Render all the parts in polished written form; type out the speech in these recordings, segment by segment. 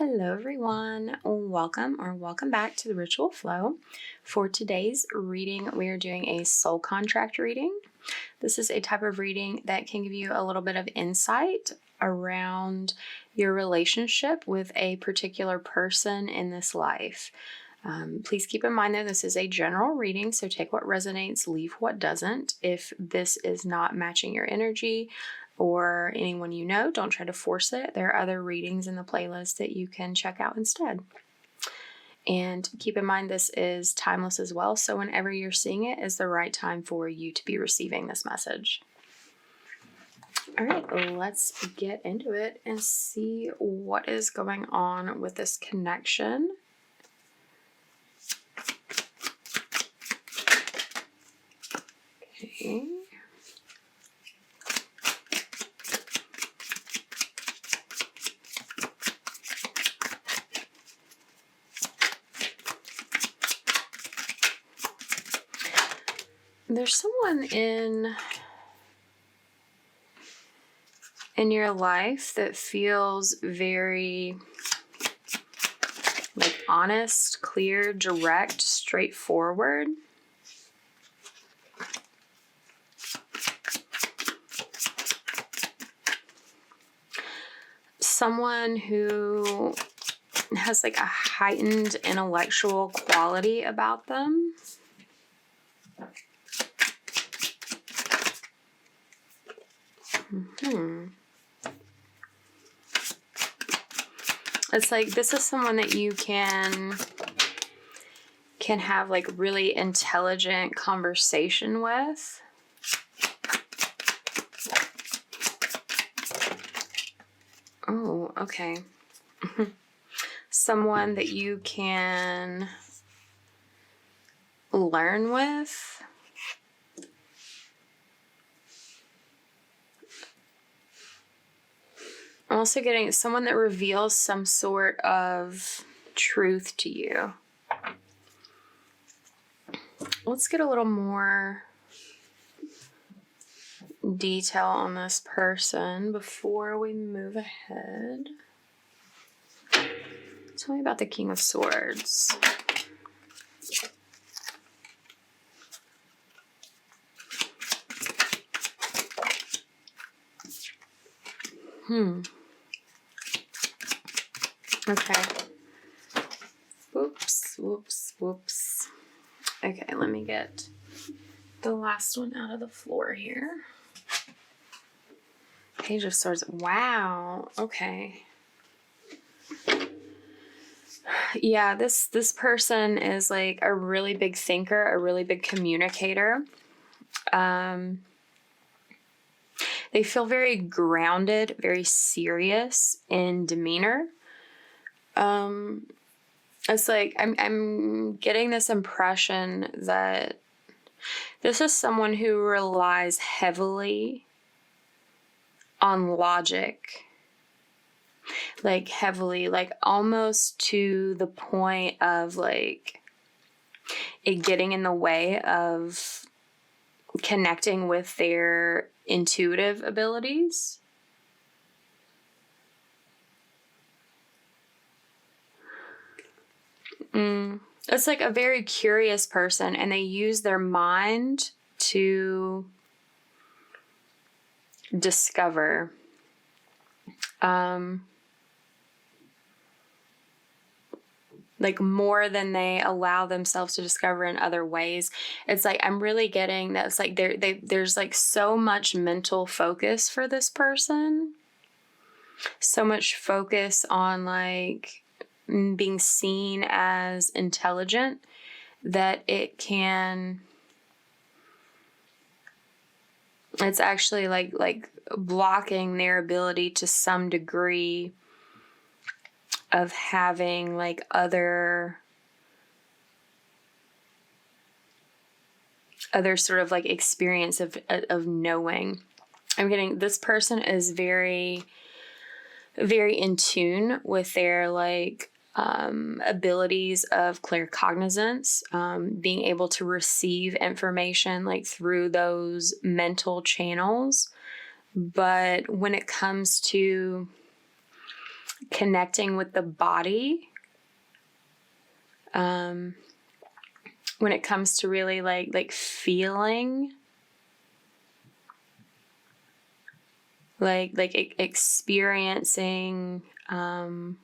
Hello everyone, welcome back to the Ritual Flow. For today's reading, we are doing a soul contract reading. This is a type of reading that can give you a little bit of insight around your relationship with a particular person in this life. Please keep in mind that this is a general reading, so take what resonates, leave what doesn't. If this is not matching your energy or anyone you know, don't try to force it. There are other readings in the playlist that you can check out instead. And keep in mind this is timeless as well, so whenever you're seeing it is the right time for you to be receiving this message. All right, let's get into it and see what is going on with this connection. Okay. There's someone in your life that feels very honest, clear, direct, straightforward. Someone who has a heightened intellectual quality about them. It's this is someone that you can have really intelligent conversation with. Oh, okay. Someone that you can learn with. I'm also getting someone that reveals some sort of truth to you. Let's get a little more detail on this person before we move ahead. Tell me about the King of Swords. Okay. Whoops. Okay, let me get the last one out of the floor here. Page of Swords. Wow. Okay. Yeah, this person is a really big thinker, a really big communicator. They feel very grounded, very serious in demeanor. It's I'm getting this impression that this is someone who relies heavily on logic. Heavily, almost to the point of it getting in the way of connecting with their intuitive abilities. It's a very curious person, and they use their mind to discover. More than they allow themselves to discover in other ways. It's I'm really getting that it's there's so much mental focus for this person. So much focus on being seen as intelligent that it's actually blocking their ability to some degree of having other sort of experience of knowing. I'm getting this person is very, very in tune with their abilities of claircognizance, being able to receive information through those mental channels. But when it comes to connecting with the body. When it comes to really like feeling, like experiencing more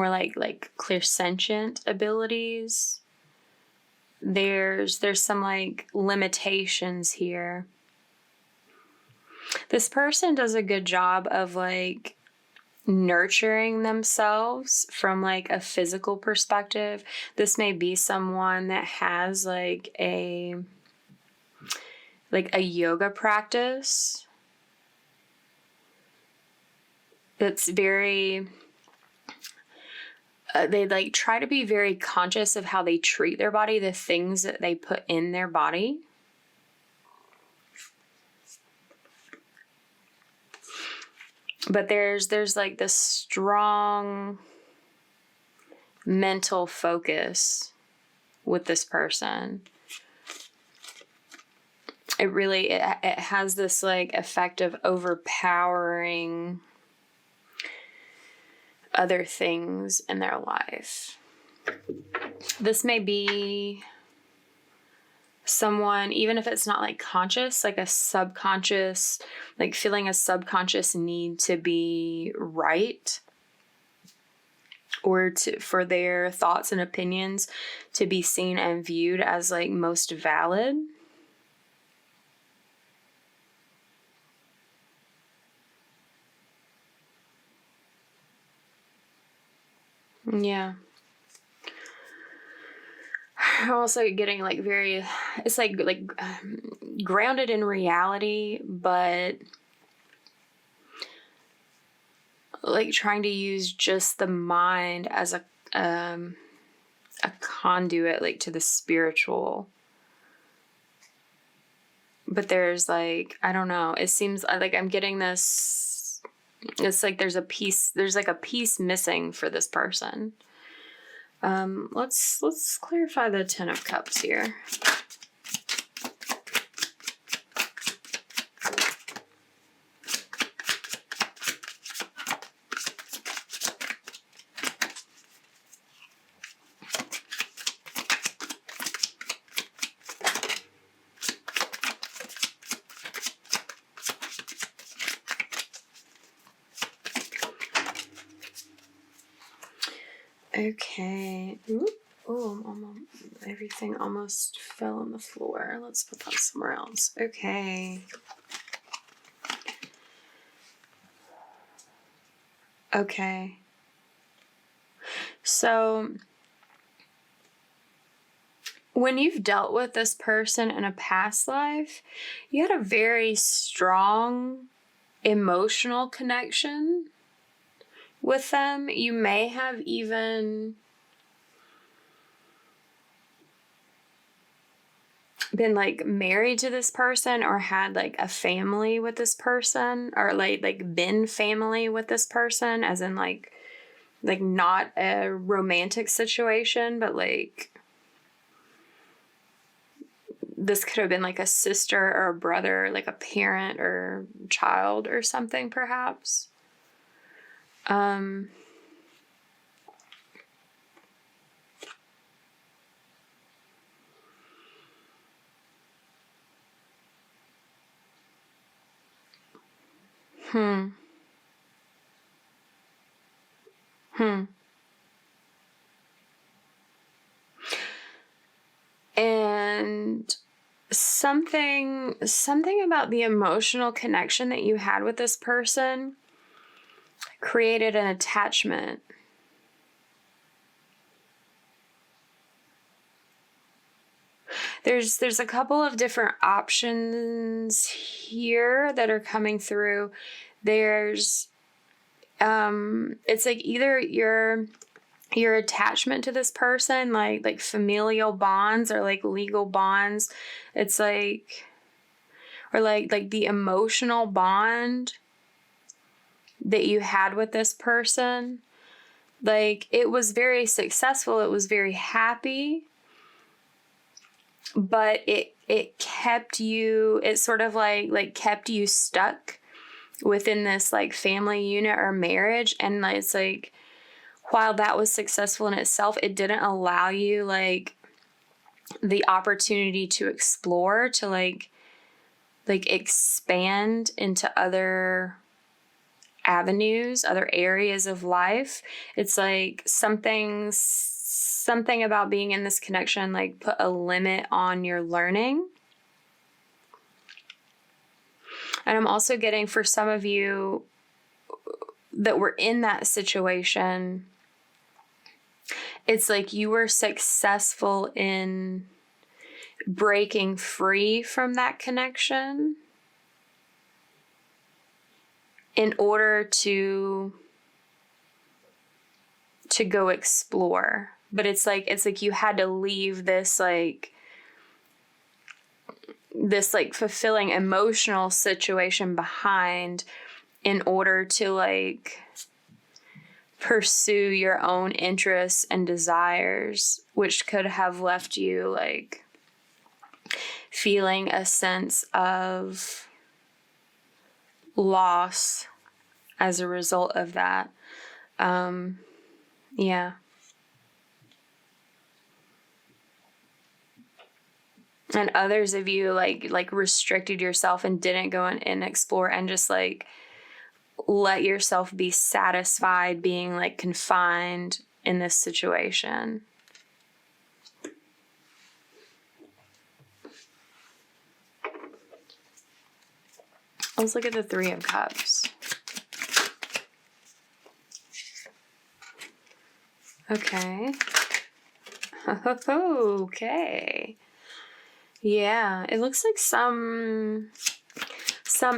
like clairsentient abilities. There's some like limitations here. This person does a good job of like nurturing themselves from like a physical perspective. This may be someone that has like a yoga practice that's very they like try to be very conscious of how they treat their body, the things that they put in their body. But there's like this strong mental focus with this person. It has this like effect of overpowering other things in their life. This may be someone, even if it's not like conscious, like a subconscious, like feeling a subconscious need to be right, or for their thoughts and opinions to be seen and viewed as like most valid. Yeah. I'm also getting like it's like grounded in reality, but like trying to use just the mind as a conduit like to the spiritual. But there's like, I don't know, it seems like I'm getting this, it's like there's like a piece missing for this person. Let's clarify the Ten of Cups here. Okay. Oh, everything almost fell on the floor. Let's put that somewhere else. Okay. Okay. So, when you've dealt with this person in a past life, you had a very strong emotional connection with them. You may have even been like married to this person, or had like a family with this person, or like been family with this person, as in like not a romantic situation, but like this could have been like a sister or a brother, like a parent or child or something, perhaps. And something about the emotional connection that you had with this person created an attachment. There's a couple of different options here that are coming through. There's it's like either your attachment to this person, like familial bonds or like legal bonds. It's like, or like the emotional bond that you had with this person. Like, it was very successful. It was very happy, but it kept you, it sort of like kept you stuck within this like family unit or marriage. And it's like, while that was successful in itself, it didn't allow you like the opportunity to explore, to like expand into other avenues, other areas of life. It's like something about being in this connection like put a limit on your learning. And I'm also getting, for some of you that were in that situation, it's like you were successful in breaking free from that connection in order to go explore. But it's like you had to leave this fulfilling emotional situation behind in order to like pursue your own interests and desires, which could have left you like feeling a sense of loss as a result of that. Yeah. And others of you like restricted yourself and didn't go and explore and just like let yourself be satisfied being like confined in this situation. Let's look at the Three of Cups. Okay. Okay. Yeah, it looks like some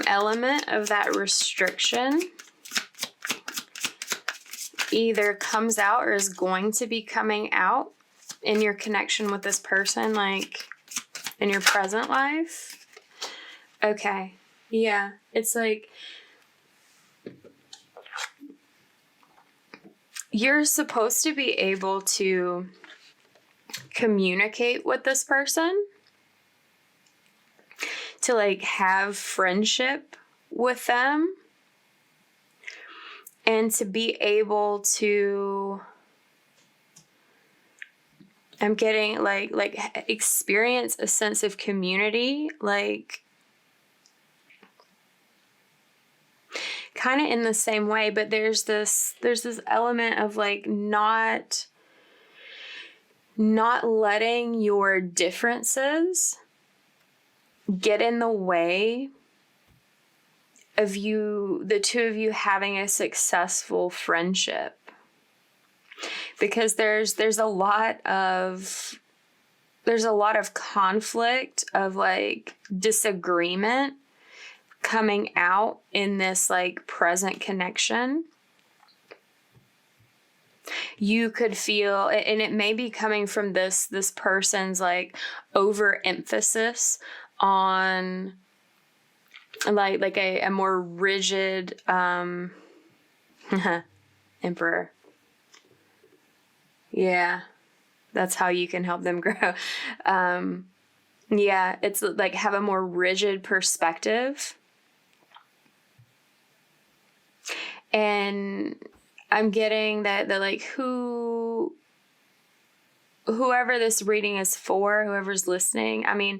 element of that restriction either comes out or is going to be coming out in your connection with this person, like in your present life. Okay. Yeah, it's like you're supposed to be able to communicate with this person, to like have friendship with them, and to be able to, I'm getting like experience a sense of community, like kind of in the same way, but there's this element of like not letting your differences get in the way of you, the two of you having a successful friendship. Because there's a lot of conflict, of like disagreement coming out in this like present connection. You could feel, and it may be coming from this person's like overemphasis on like a more rigid emperor. Yeah, that's how you can help them grow. Yeah, it's like have a more rigid perspective. And I'm getting that like whoever this reading is for, whoever's listening, I mean,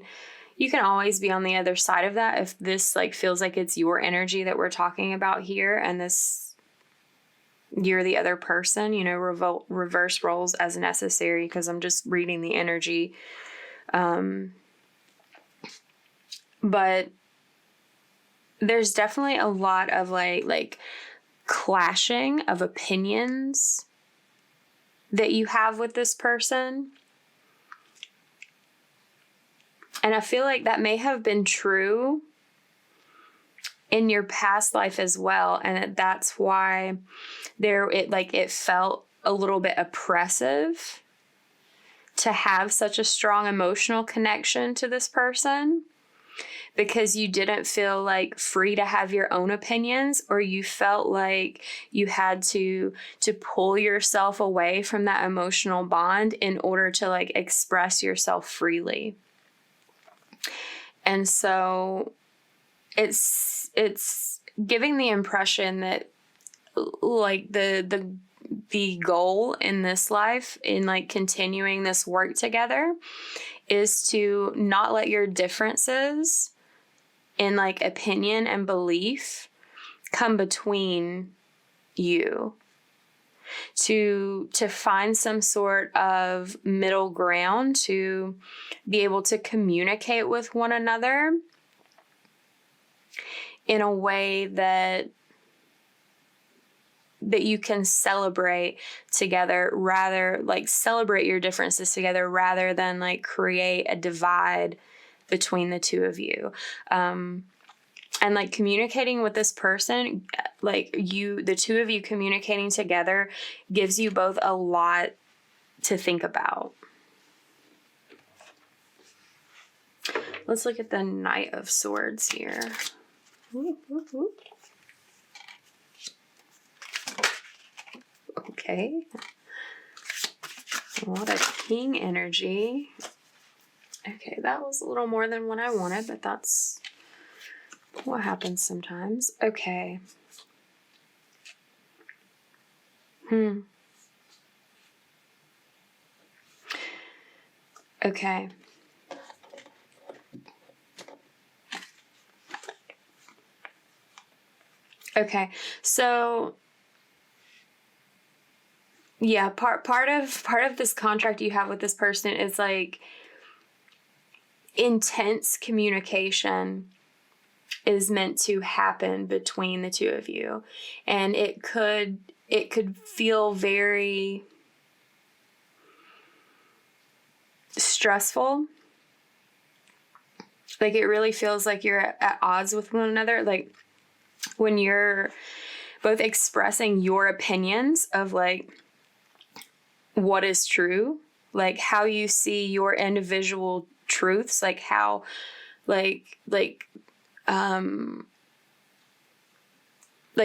you can always be on the other side of that if this like feels like it's your energy that we're talking about here, and this you're the other person, you know, reverse roles as necessary, because I'm just reading the energy. But there's definitely a lot of like clashing of opinions that you have with this person. And I feel like that may have been true in your past life as well. And that's why it felt a little bit oppressive to have such a strong emotional connection to this person, because you didn't feel like free to have your own opinions, or you felt like you had to pull yourself away from that emotional bond in order to like express yourself freely. And so it's giving the impression that like the goal in this life, in like continuing this work together, is to not let your differences in like opinion and belief come between you. To find some sort of middle ground, to be able to communicate with one another in a way that you can celebrate together, rather like celebrate your differences together, rather than like create a divide between the two of you. And like communicating with this person, like the two of you communicating together gives you both a lot to think about. Let's look at the Knight of Swords here. Okay. A lot of King energy. Okay, that was a little more than what I wanted, but that's what happens sometimes. Okay. Okay. Okay. So yeah, part of this contract you have with this person is like intense communication is meant to happen between the two of you. And it could feel very stressful. Like it really feels like you're at odds with one another. Like when you're both expressing your opinions of like what is true, like how you see your individual truths, like how like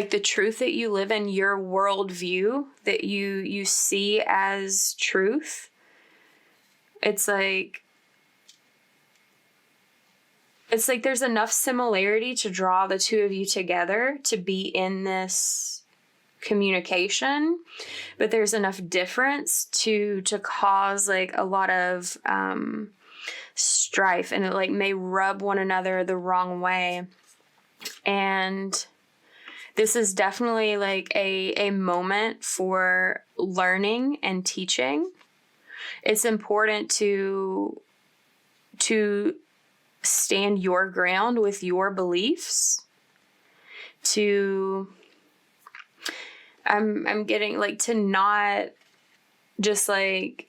the truth that you live in, your worldview that you see as truth. It's like there's enough similarity to draw the two of you together to be in this communication, but there's enough difference to cause like a lot of strife, and it like may rub one another the wrong way. And this is definitely like a moment for learning and teaching. It's important to stand your ground with your beliefs. I'm getting like to not just like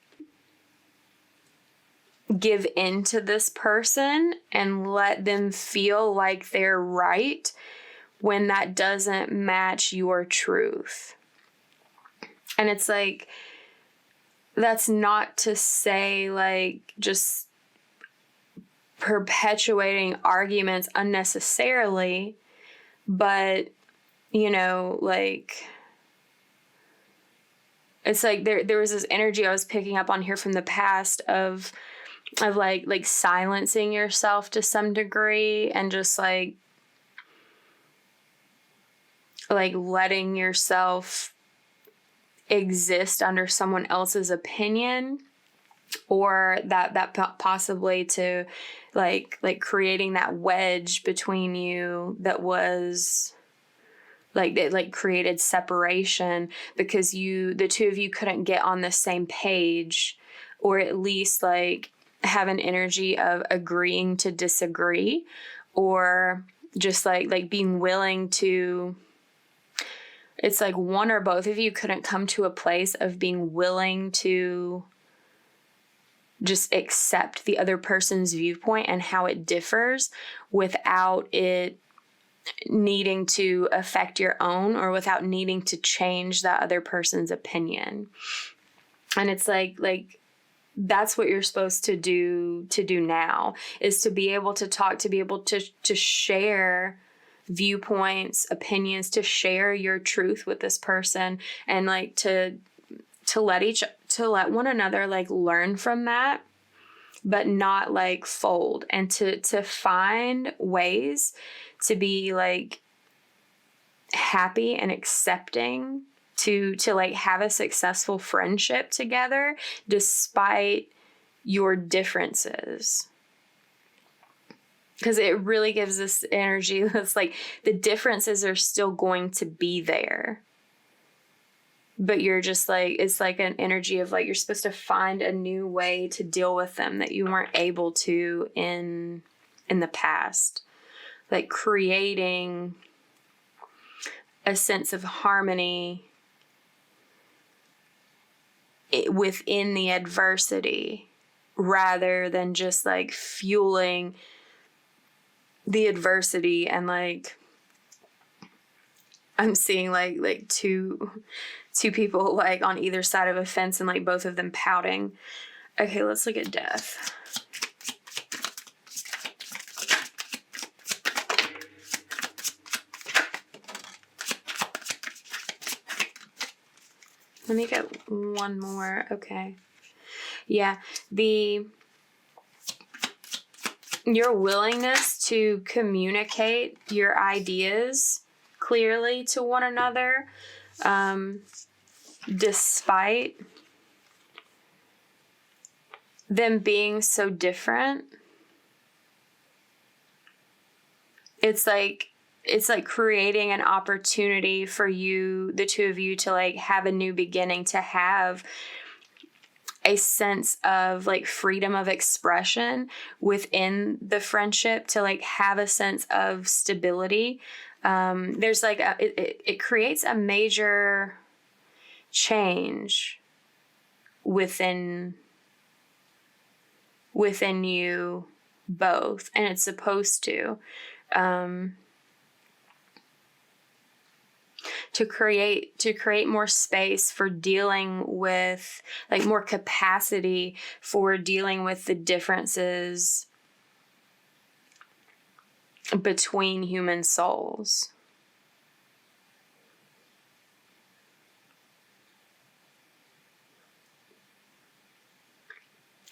give in to this person and let them feel like they're right when that doesn't match your truth. And it's like, that's not to say like just perpetuating arguments unnecessarily, but you know, like it's like there was this energy I was picking up on here from the past of like silencing yourself to some degree, and just like letting yourself exist under someone else's opinion, or that possibly to like creating that wedge between you that was like it like created separation because the two of you couldn't get on the same page, or at least like have an energy of agreeing to disagree, or just like being willing to, it's like one or both of you couldn't come to a place of being willing to just accept the other person's viewpoint and how it differs without it needing to affect your own, or without needing to change that other person's opinion. And it's like that's what you're supposed to do now, is to be able to talk, to be able to share viewpoints, opinions, to share your truth with this person, and like to let one another like learn from that, but not like fold, and to find ways to be like happy and accepting to like have a successful friendship together despite your differences. Because it really gives this energy that's like the differences are still going to be there. But you're just like, it's like an energy of like, you're supposed to find a new way to deal with them that you weren't able to in the past. Like creating a sense of harmony within the adversity rather than just like fueling the adversity. And like, I'm seeing like two people like on either side of a fence and like both of them pouting. Okay, let's look at death. Let me get one more. Okay. Yeah, your willingness to communicate your ideas clearly to one another, despite them being so different. It's like creating an opportunity for you, the two of you, to like have a new beginning, to have a sense of like freedom of expression within the friendship, to like have a sense of stability. There's like it creates a major change within you both, and it's supposed to create more space for dealing with, like more capacity for dealing with the differences between human souls.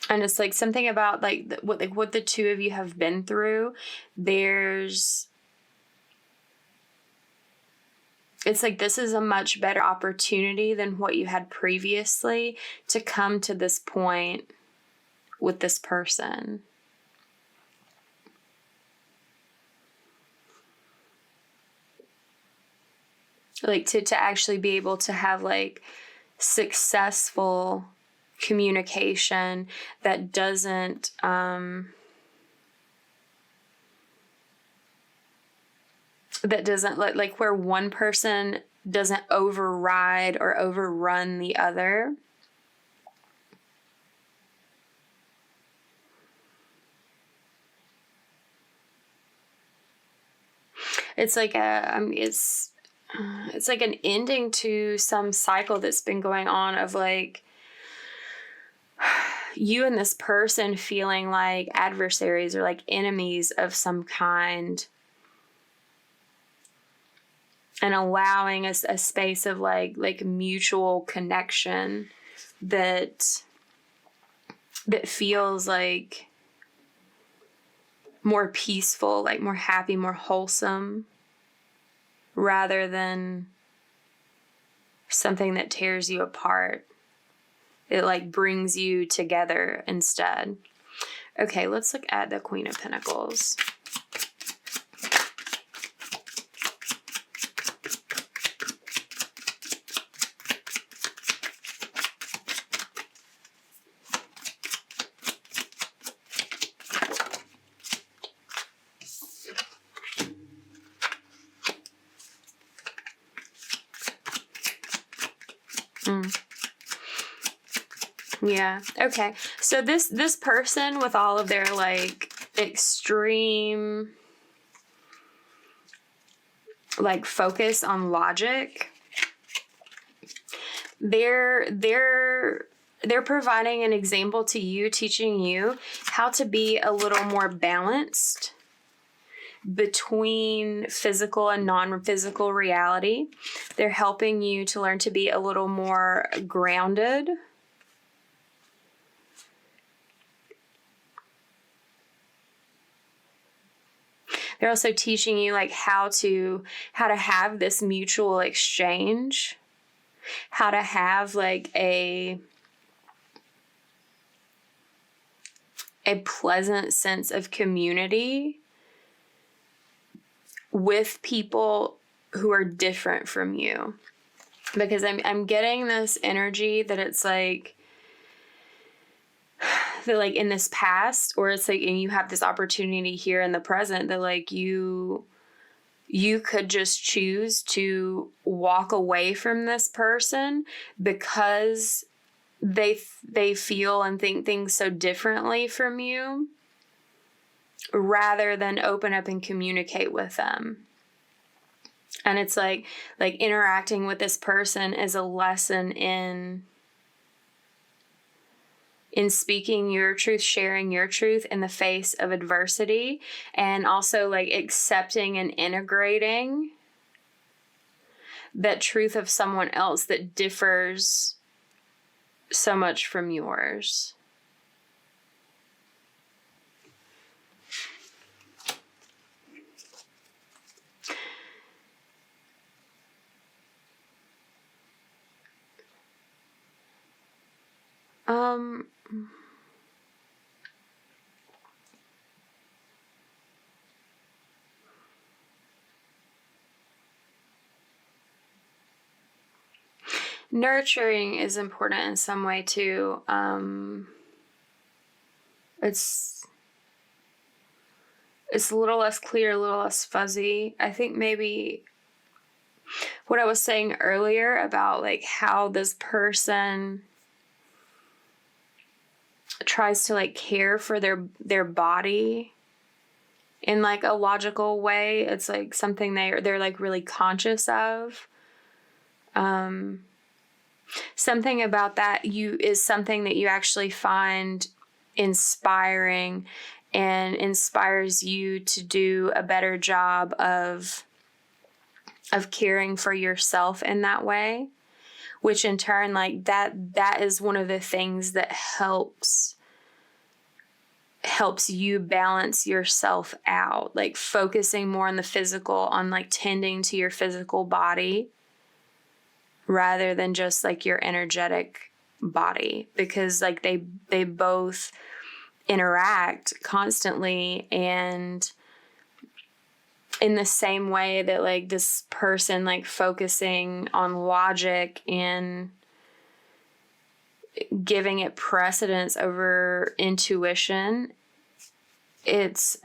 And it's like something about like what the two of you have been through. It's like this is a much better opportunity than what you had previously to come to this point with this person. Like to actually be able to have like successful communication that doesn't like where one person doesn't override or overrun the other. It's like it's like an ending to some cycle that's been going on of like you and this person feeling like adversaries or like enemies of some kind, and allowing a space of like mutual connection that feels like more peaceful, like more happy, more wholesome, rather than something that tears you apart. It like brings you together instead. Okay, let's look at the Queen of Pentacles. Yeah. Okay. So this person, with all of their like extreme like focus on logic, they're providing an example to you, teaching you how to be a little more balanced between physical and non-physical reality. They're helping you to learn to be a little more grounded. They're also teaching you like how to have this mutual exchange, how to have like a pleasant sense of community with people who are different from you. Because I'm getting this energy that it's like, that like in this past, or it's like, and you have this opportunity here in the present, that like you could just choose to walk away from this person because they feel and think things so differently from you, rather than open up and communicate with them. And it's like interacting with this person is a lesson in speaking your truth, sharing your truth in the face of adversity, and also like accepting and integrating that truth of someone else that differs so much from yours. Nurturing is important in some way too. It's a little less clear, a little less fuzzy. I think maybe what I was saying earlier about like how this person tries to like care for their body in like a logical way. It's like something they're like really conscious of. Something about that is something that you actually find inspiring and inspires you to do a better job of caring for yourself in that way, which in turn, like that is one of the things that helps you balance yourself out, like focusing more on the physical, on like tending to your physical body rather than just like your energetic body, because like they both interact constantly. And in the same way that like this person like focusing on logic and giving it precedence over intuition, it's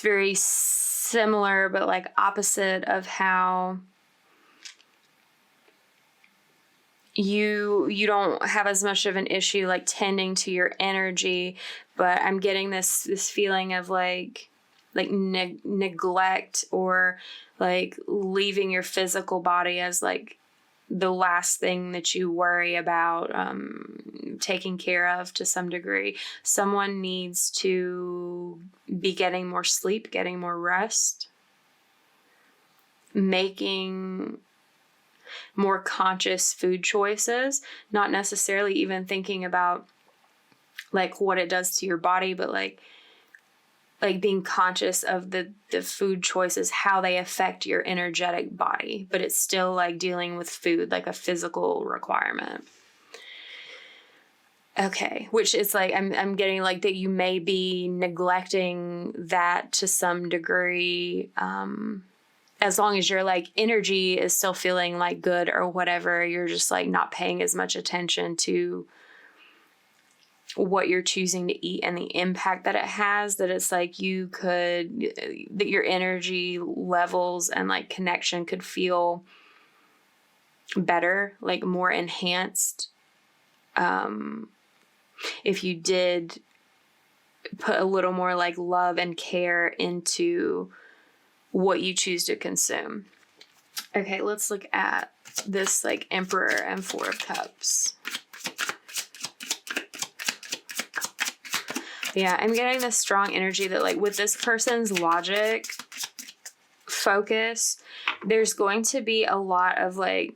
very similar but like opposite of how you don't have as much of an issue like tending to your energy, but I'm getting this feeling of like neglect, or like leaving your physical body as like the last thing that you worry about taking care of to some degree. Someone needs to be getting more sleep, getting more rest, making more conscious food choices, not necessarily even thinking about like what it does to your body, but like being conscious of the food choices, how they affect your energetic body, but it's still like dealing with food, like a physical requirement. Okay, which is like, I'm getting like that you may be neglecting that to some degree, as long as your like energy is still feeling like good or whatever, you're just like not paying as much attention to what you're choosing to eat and the impact that it has, that it's like that your energy levels and like connection could feel better, like more enhanced, if you did put a little more like love and care into what you choose to consume. Okay, let's look at this like Emperor and Four of Cups. Yeah, I'm getting this strong energy that like with this person's logic focus, there's going to be a lot of like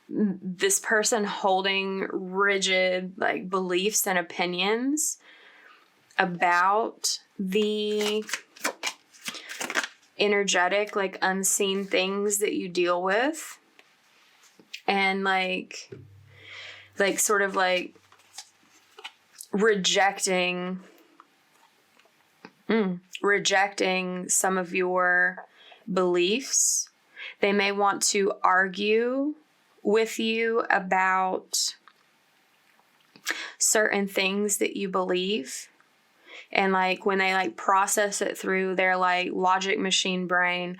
this person holding rigid like beliefs and opinions about the energetic, like unseen things that you deal with, and like sort of like rejecting some of your beliefs. They may want to argue with you about certain things that you believe. And like when they like process it through their like logic machine brain,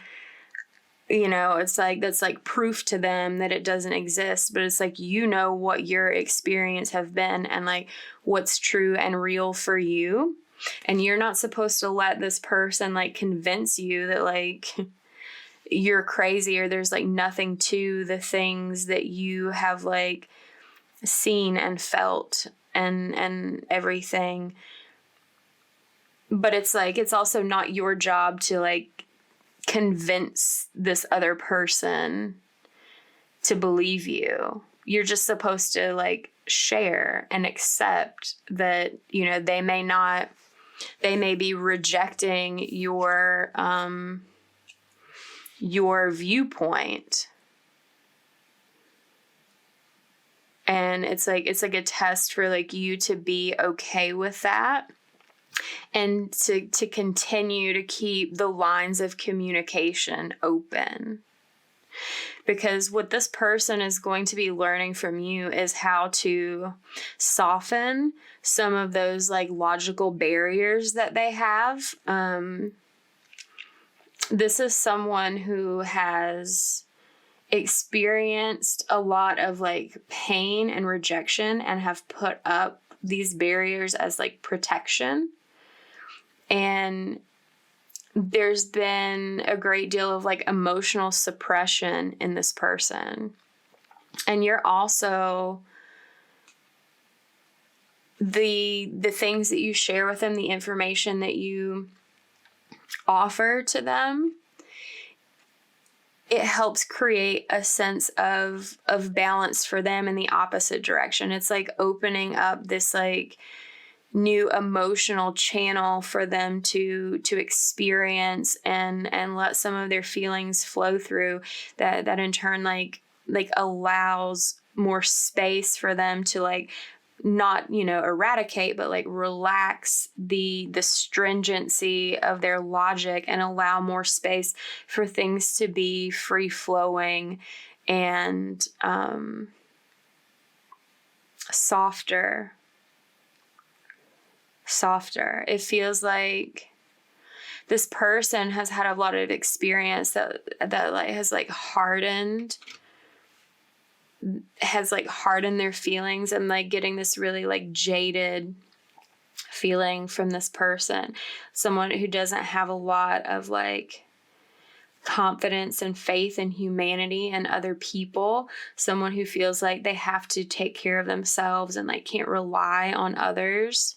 you know, it's like that's like proof to them that it doesn't exist. But it's like, you know, what your experience have been and like what's true and real for you. And you're not supposed to let this person like convince you that like you're crazy or there's like nothing to the things that you have like seen and felt and everything. But it's like, it's also not your job to like convince this other person to believe you. You're just supposed to like share and accept that, you know, they may be rejecting your viewpoint. And it's like a test for like you to be okay with that and to continue to keep the lines of communication open. Because what this person is going to be learning from you is how to soften some of those like logical barriers that they have. This is someone who has experienced a lot of like pain and rejection and have put up these barriers as like protection. And there's been a great deal of like emotional suppression in this person. And you're also the things that you share with them, the information that you offer to them, it helps create a sense of balance for them in the opposite direction. It's like opening up this like new emotional channel for them to experience and let some of their feelings flow through, that in turn like allows more space for them to like not, you know, eradicate, but like relax the stringency of their logic and allow more space for things to be free flowing and softer. It feels like this person has had a lot of experience that like has hardened their feelings, and like getting this really like jaded feeling from this person. Someone who doesn't have a lot of like confidence and faith in humanity and other people. Someone who feels like they have to take care of themselves and like can't rely on others.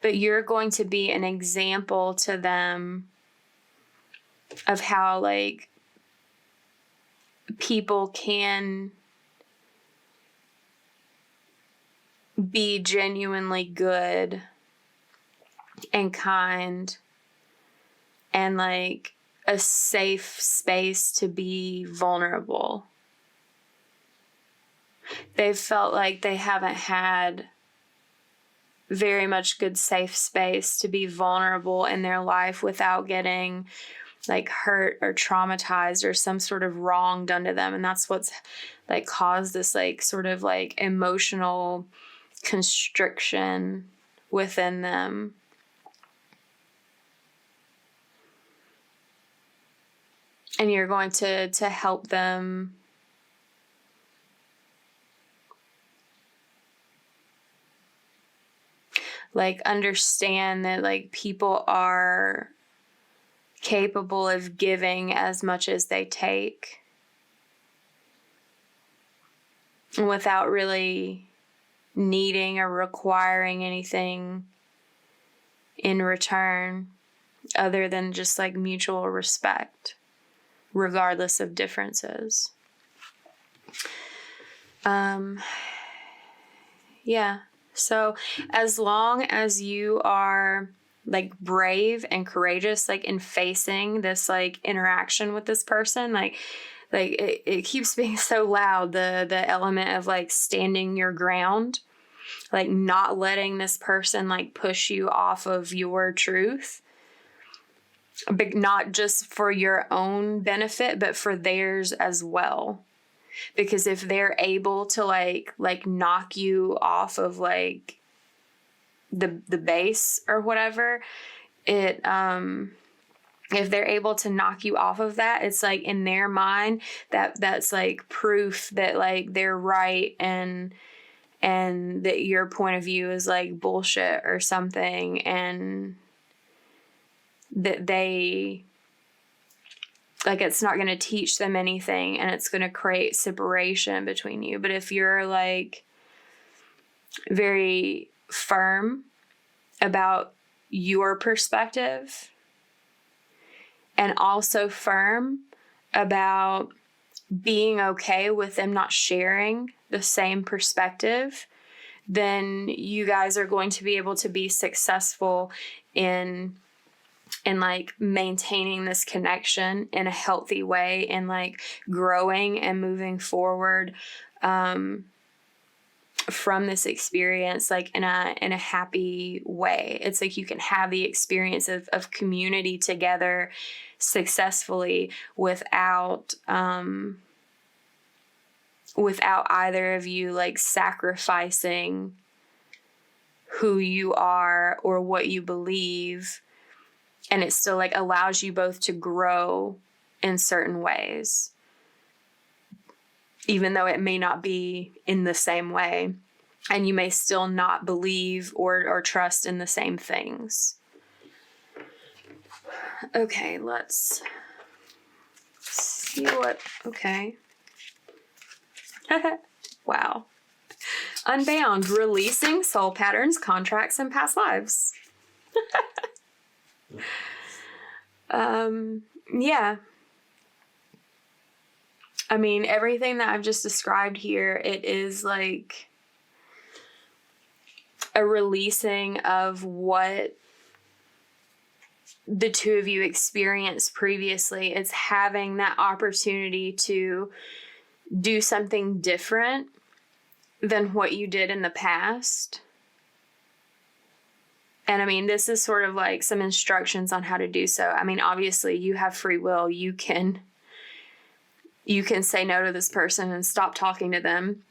But you're going to be an example to them of how like people can be genuinely good and kind and like a safe space to be vulnerable. They've felt like they haven't had very much good safe space to be vulnerable in their life without getting like hurt or traumatized or some sort of wrong done to them. And that's what's like caused this like sort of like emotional constriction within them. And you're going to help them like understand that like people are capable of giving as much as they take without really needing or requiring anything in return other than just like mutual respect, regardless of differences. Yeah. So as long as you are like brave and courageous, like in facing this like interaction with this person, like it keeps being so loud, the element of like standing your ground, like not letting this person like push you off of your truth, but not just for your own benefit, but for theirs as well. Because if they're able to like knock you off of like the base or whatever, it if they're able to knock you off of that, it's like in their mind that's like proof that like they're right and that your point of view is like bullshit or something, and that they like it's not going to teach them anything, and it's going to create separation between you. But if you're like very firm about your perspective and also firm about being okay with them not sharing the same perspective, then you guys are going to be able to be successful in like maintaining this connection in a healthy way, and like growing and moving forward from this experience like in a happy way. It's like you can have the experience of community together successfully without either of you like sacrificing who you are or what you believe, and it still like allows you both to grow in certain ways, even though it may not be in the same way, and you may still not believe or trust in the same things. Okay, let's see what, okay. Wow. Unbound, releasing soul patterns, contracts, and past lives. Yeah. I mean, everything that I've just described here, it is like a releasing of what the two of you experienced previously. It's having that opportunity to do something different than what you did in the past. And I mean, this is sort of like some instructions on how to do so. I mean, obviously you have free will. You can say no to this person and stop talking to them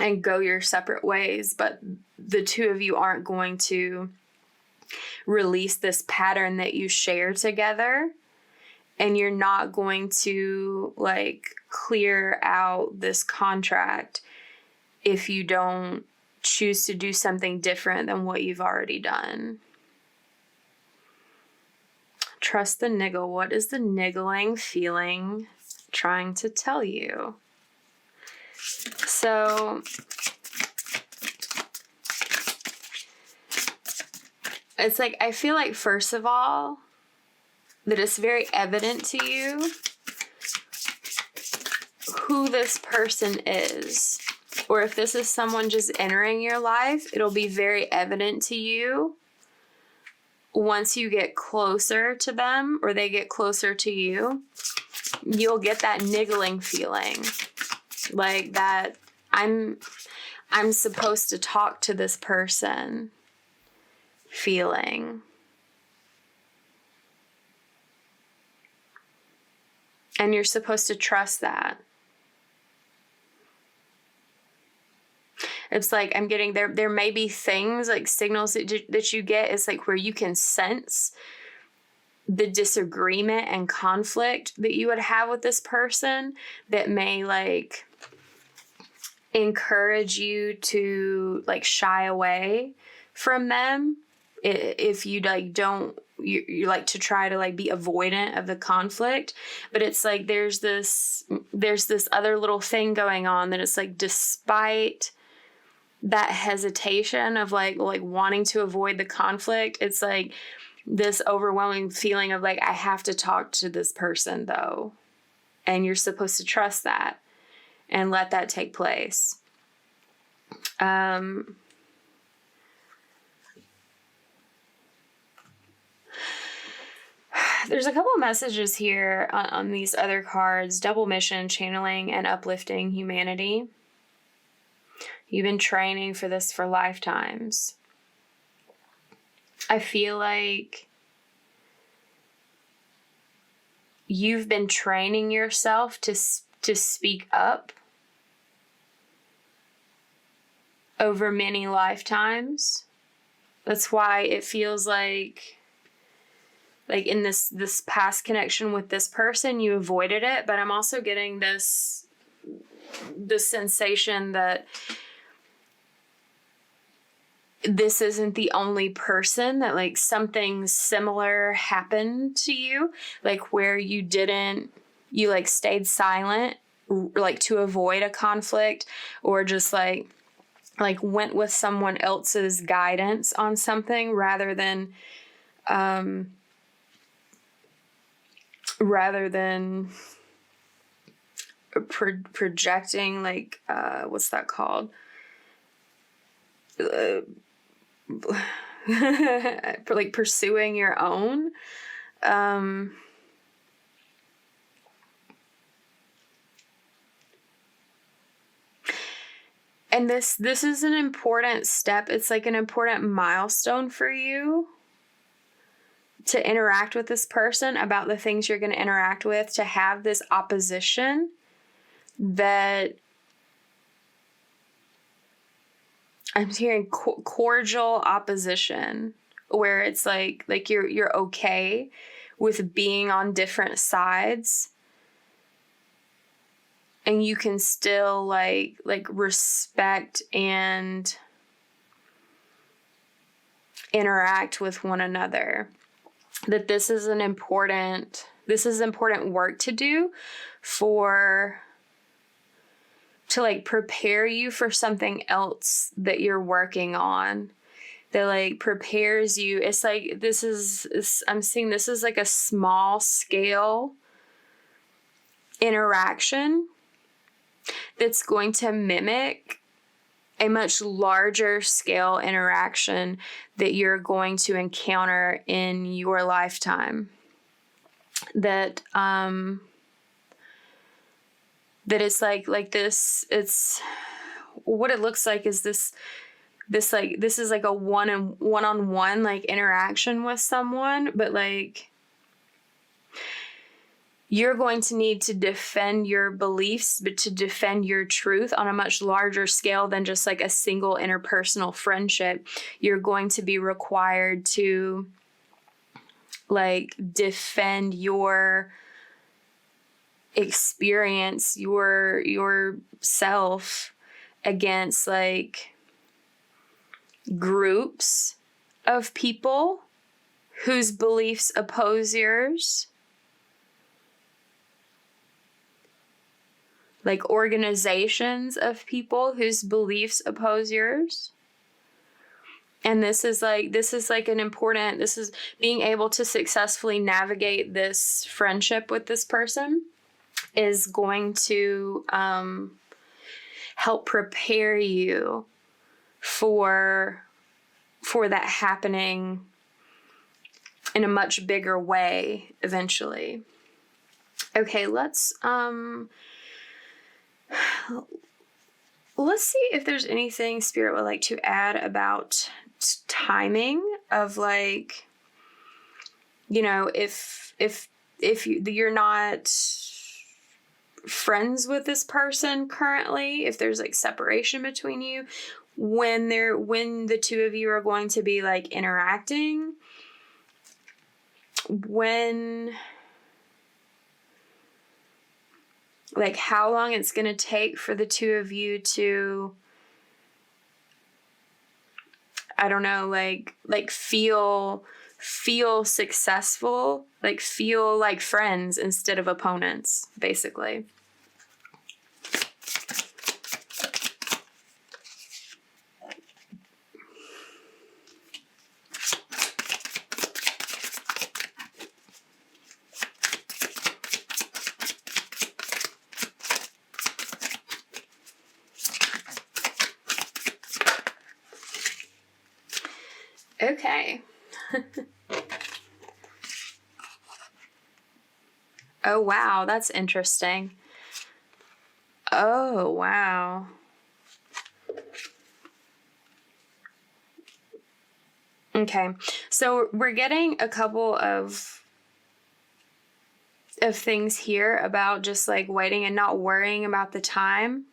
and go your separate ways. But the two of you aren't going to release this pattern that you share together. And you're not going to like clear out this contract if you don't choose to do something different than what you've already done. Trust the niggle. What is the niggling feeling trying to tell you? So it's like, I feel like first of all, that it's very evident to you who this person is. Or if this is someone just entering your life, it'll be very evident to you once you get closer to them or they get closer to you. You'll get that niggling feeling, like that I'm supposed to talk to this person feeling. And you're supposed to trust that. It's like I'm getting there may be things like signals that you get. It's like where you can sense the disagreement and conflict that you would have with this person that may like encourage you to like shy away from them if you like don't you like to try to like be avoidant of the conflict. But it's like there's this other little thing going on that it's like despite that hesitation of like wanting to avoid the conflict, it's like this overwhelming feeling of like I have to talk to this person though, and you're supposed to trust that and let that take place. there's a couple of messages here on these other cards. Double mission, channeling, and uplifting humanity. You've been training for this for lifetimes. I feel like you've been training yourself to speak up over many lifetimes. That's why it feels like in this past connection with this person, you avoided it. But I'm also getting this sensation that this isn't the only person that like something similar happened to you, like where you like stayed silent, like to avoid a conflict, or just like went with someone else's guidance on something rather than projecting, like what's that called? Like pursuing your own. And this is an important step. It's like an important milestone for you to interact with this person about the things you're going to interact with, to have this opposition that I'm hearing cordial opposition, where it's like you're okay with being on different sides, and you can still like respect and interact with one another. That this is important work to do to like prepare you for something else that you're working on, that like prepares you. It's like I'm seeing this is like a small scale interaction that's going to mimic a much larger scale interaction that you're going to encounter in your lifetime. That it's like this, it's what it looks like is this is like a one-on-one like interaction with someone, but like you're going to need to defend your beliefs, but to defend your truth on a much larger scale than just like a single interpersonal friendship. You're going to be required to like defend your experience, yourself against like groups of people whose beliefs oppose yours. Like organizations of people whose beliefs oppose yours. And this is being able to successfully navigate this friendship with this person is going to help prepare you for that happening in a much bigger way eventually. Okay, let's see if there's anything Spirit would like to add about timing of like, you know, if you're not friends with this person currently, if there's like separation between you, when the two of you are going to be like interacting, when, like how long it's going to take for the two of you to, I don't know, like feel successful, like feel like friends instead of opponents, basically. Okay. Oh, wow. That's interesting. Oh, wow. Okay. So we're getting a couple of things here about just like waiting and not worrying about the time.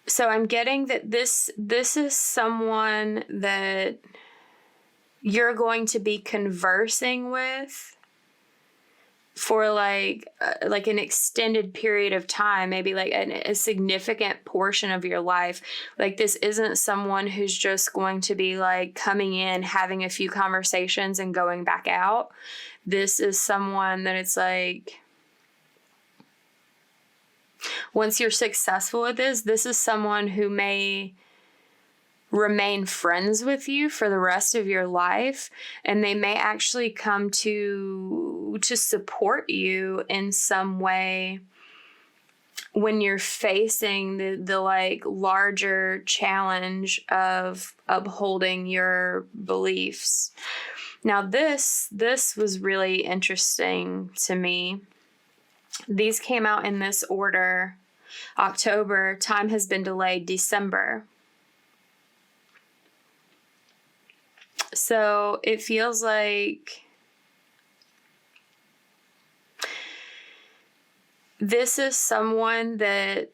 So I'm getting that this is someone that you're going to be conversing with for like an extended period of time, maybe like a significant portion of your life. Like this isn't someone who's just going to be like coming in, having a few conversations and going back out. This is someone that it's like, once you're successful at this is someone who may remain friends with you for the rest of your life, and they may actually come to support you in some way when you're facing the like larger challenge of upholding your beliefs. Now this was really interesting to me. These came out in this order: October, time has been delayed; December. So it feels like this is someone that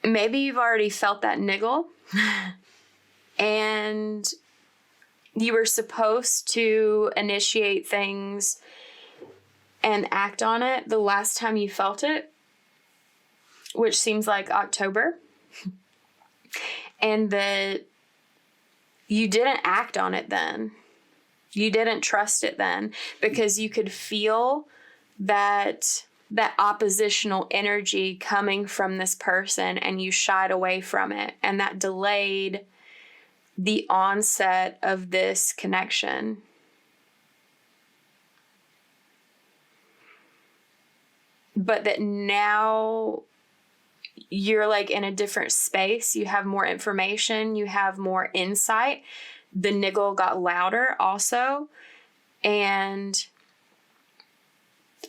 maybe you've already felt that niggle and you were supposed to initiate things and act on it the last time you felt it, which seems like October, and that you didn't act on it then. You didn't trust it then because you could feel that oppositional energy coming from this person, and you shied away from it, and that delayed the onset of this connection. But that now you're like in a different space. You have more information. You have more insight. The niggle got louder also. And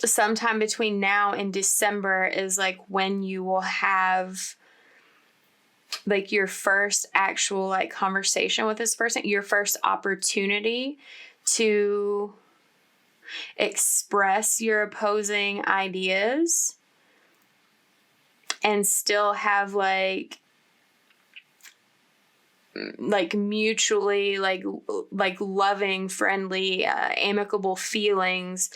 sometime between now and December is like when you will have like your first actual like conversation with this person, your first opportunity to express your opposing ideas and still have like mutually like loving, friendly, amicable feelings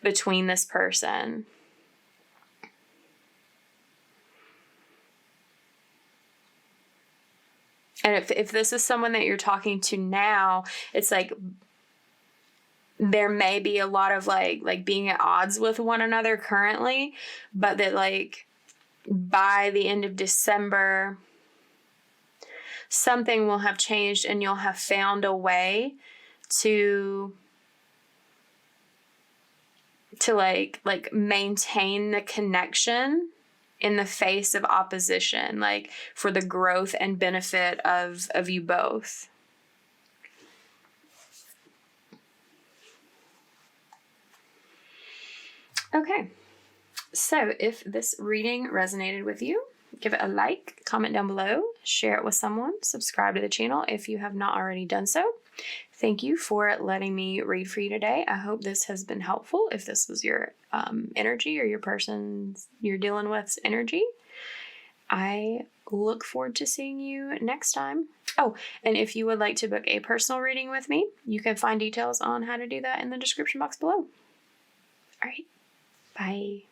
between this person. And if this is someone that you're talking to now, it's like there may be a lot of like being at odds with one another currently, but that like by the end of December, something will have changed and you'll have found a way to like maintain the connection in the face of opposition, like for the growth and benefit of you both. Okay, so if this reading resonated with you, give it a like, comment down below, share it with someone, subscribe to the channel if you have not already done so. Thank you for letting me read for you today. I hope this has been helpful. If this was your energy or your person's you're dealing with's energy, I look forward to seeing you next time. Oh, and if you would like to book a personal reading with me, you can find details on how to do that in the description box below. All right. Bye.